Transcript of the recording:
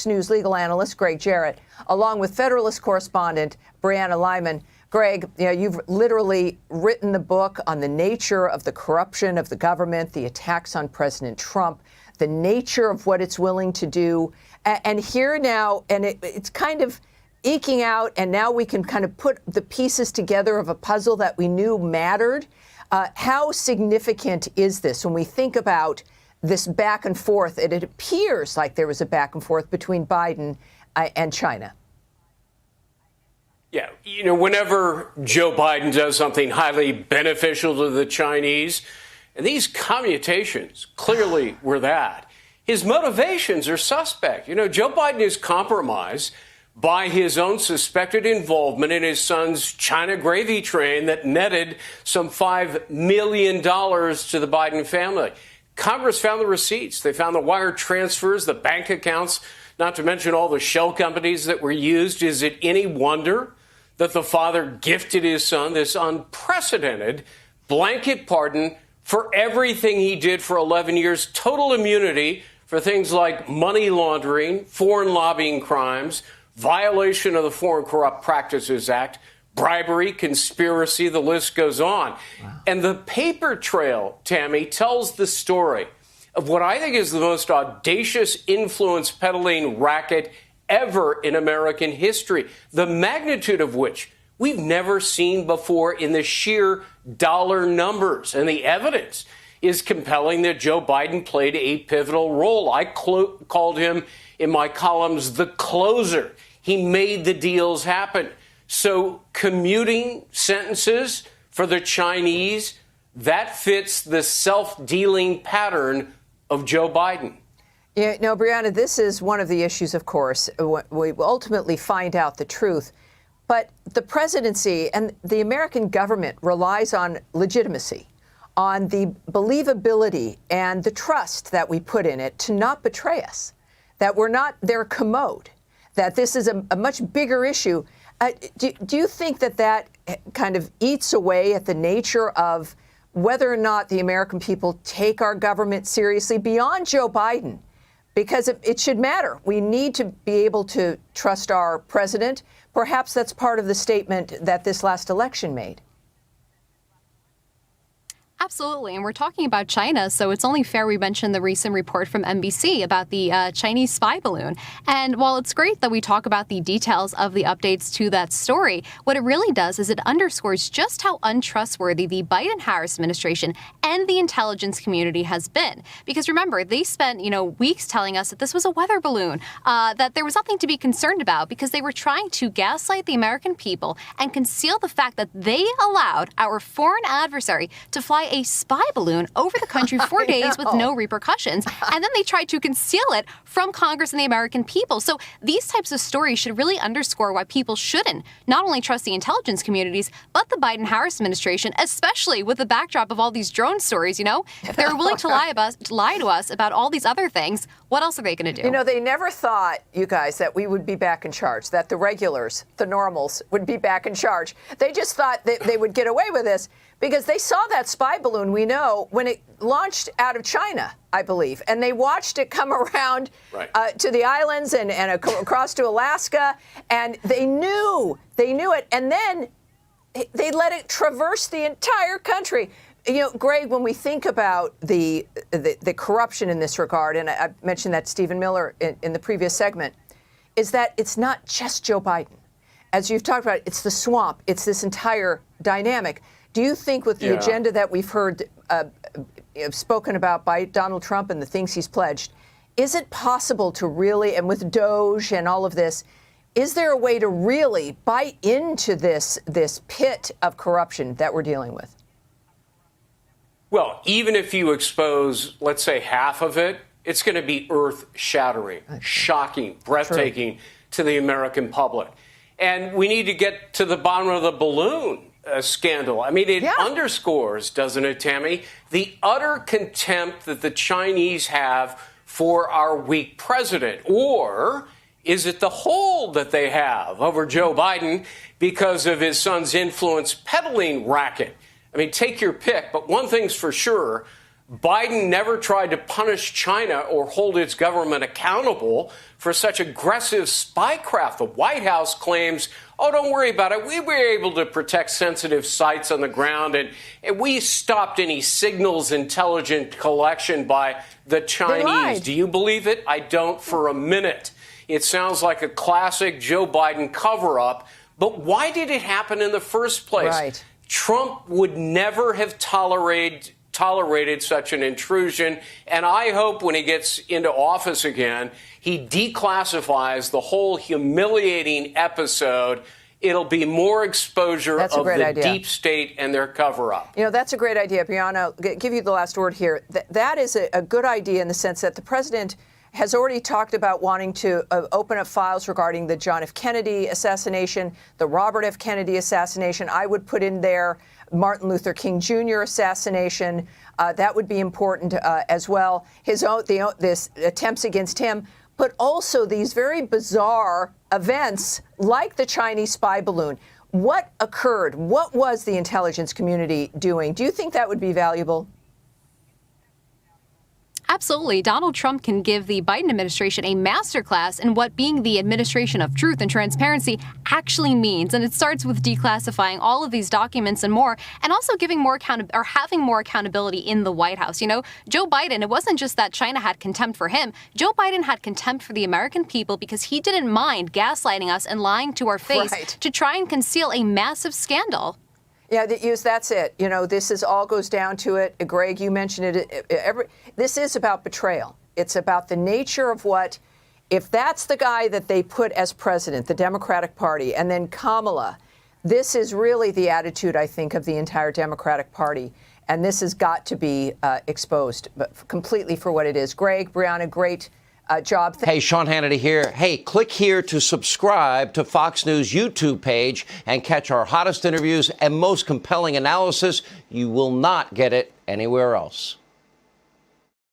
News legal analyst Gregg Jarrett, along with Federalist correspondent Brianna Lyman. Greg, you've literally written the book on the nature of the corruption of the government, the attacks on President Trump, the nature of what it's willing to do. And here now, and it's kind of eking out, and now we can kind of put the pieces together of a puzzle that we knew mattered. How significant is this when we think about this back and forth? It appears like there was a back and forth between Biden and China. Yeah, whenever Joe Biden does something highly beneficial to the Chinese, and these commutations clearly were that, his motivations are suspect. Joe Biden is compromised by his own suspected involvement in his son's China gravy train that netted some $5 million to the Biden family. Congress found the receipts. They found the wire transfers, the bank accounts, not to mention all the shell companies that were used. Is it any wonder that the father gifted his son this unprecedented blanket pardon for everything he did for 11 years, total immunity for things like money laundering, foreign lobbying crimes, violation of the Foreign Corrupt Practices Act, bribery, conspiracy, the list goes on. Wow. And the paper trail, Tammy, tells the story of what I think is the most audacious influence peddling racket ever in American history, the magnitude of which we've never seen before in the sheer dollar numbers. And the evidence is compelling that Joe Biden played a pivotal role. I called him in my columns the closer. He made the deals happen. So commuting sentences for the Chinese, that fits the self-dealing pattern of Joe Biden. Yeah, no, Brianna, this is one of the issues, of course. We will ultimately find out the truth. But the presidency and the American government relies on legitimacy, on the believability and the trust that we put in it to not betray us, that we're not their commode, that this is a much bigger issue. Do you think that kind of eats away at the nature of whether or not the American people take our government seriously beyond Joe Biden? Because it should matter. We need to be able to trust our president. Perhaps that's part of the statement that this last election made. Absolutely. And we're talking about China, so it's only fair we mention the recent report from NBC about the Chinese spy balloon. And while it's great that we talk about the details of the updates to that story, what it really does is it underscores just how untrustworthy the Biden-Harris administration and the intelligence community has been. Because remember, they spent, weeks telling us that this was a weather balloon, that there was nothing to be concerned about because they were trying to gaslight the American people and conceal the fact that they allowed our foreign adversary to fly a spy balloon over the country for days with no repercussions. And then they tried to conceal it from Congress and the American people. So these types of stories should really underscore why people shouldn't not only trust the intelligence communities, but the Biden-Harris administration, especially with the backdrop of all these drone stories. If they're willing to lie to us about all these other things, what else are they going to do? They never thought, you guys, that we would be back in charge, that the regulars, the normals, would be back in charge. They just thought that they would get away with this because they saw that spy balloon, we know, when it launched out of China, I believe, and they watched it come around to the islands and across to Alaska, and they knew it, and then they let it traverse the entire country. Greg, when we think about the corruption in this regard, and I mentioned that Stephen Miller in the previous segment, is that it's not just Joe Biden. As you've talked about, it's the swamp. It's this entire dynamic. Do you think with the agenda that we've heard spoken about by Donald Trump and the things he's pledged, is it possible to really, and with Doge and all of this, is there a way to really bite into this pit of corruption that we're dealing with? Well, even if you expose, let's say, half of it, it's going to be earth-shattering, shocking, breathtaking to the American public. And we need to get to the bottom of the balloon scandal. I mean, it underscores, doesn't it, Tammy, the utter contempt that the Chinese have for our weak president. Or is it the hold that they have over Joe Biden because of his son's influence peddling racket? I mean, take your pick. But one thing's for sure, Biden never tried to punish China or hold its government accountable for such aggressive spycraft. The White House claims, oh, don't worry about it. We were able to protect sensitive sites on the ground, and we stopped any signals intelligence collection by the Chinese. Do you believe it? I don't for a minute. It sounds like a classic Joe Biden cover-up. But why did it happen in the first place? Right. Trump would never have tolerated such an intrusion, and I hope when he gets into office again, he declassifies the whole humiliating episode. It'll be more exposure of the deep state and their cover-up. You know, that's a great idea. Brianna, I'll give you the last word here. That is a good idea in the sense that the president has already talked about wanting to open up files regarding the John F. Kennedy assassination, the Robert F. Kennedy assassination. I would put in there Martin Luther King Jr. assassination. That would be important as well. This attempts against him, but also these very bizarre events like the Chinese spy balloon. What occurred? What was the intelligence community doing? Do you think that would be valuable? Absolutely. Donald Trump can give the Biden administration a masterclass in what being the administration of truth and transparency actually means. And it starts with declassifying all of these documents and more, and also giving more having more accountability in the White House. You know, Joe Biden, it wasn't just that China had contempt for him. Joe Biden had contempt for the American people because he didn't mind gaslighting us and lying to our face to try and conceal a massive scandal. Yeah, that's it. You know, all goes down to it. Greg, you mentioned it. This is about betrayal. It's about the nature of if that's the guy that they put as president, the Democratic Party, and then Kamala, this is really the attitude, I think, of the entire Democratic Party. And this has got to be exposed completely for what it is. Greg, Brianna, great job. Hey, Sean Hannity here. Hey, click here to subscribe to Fox News YouTube page and catch our hottest interviews and most compelling analysis. You will not get it anywhere else.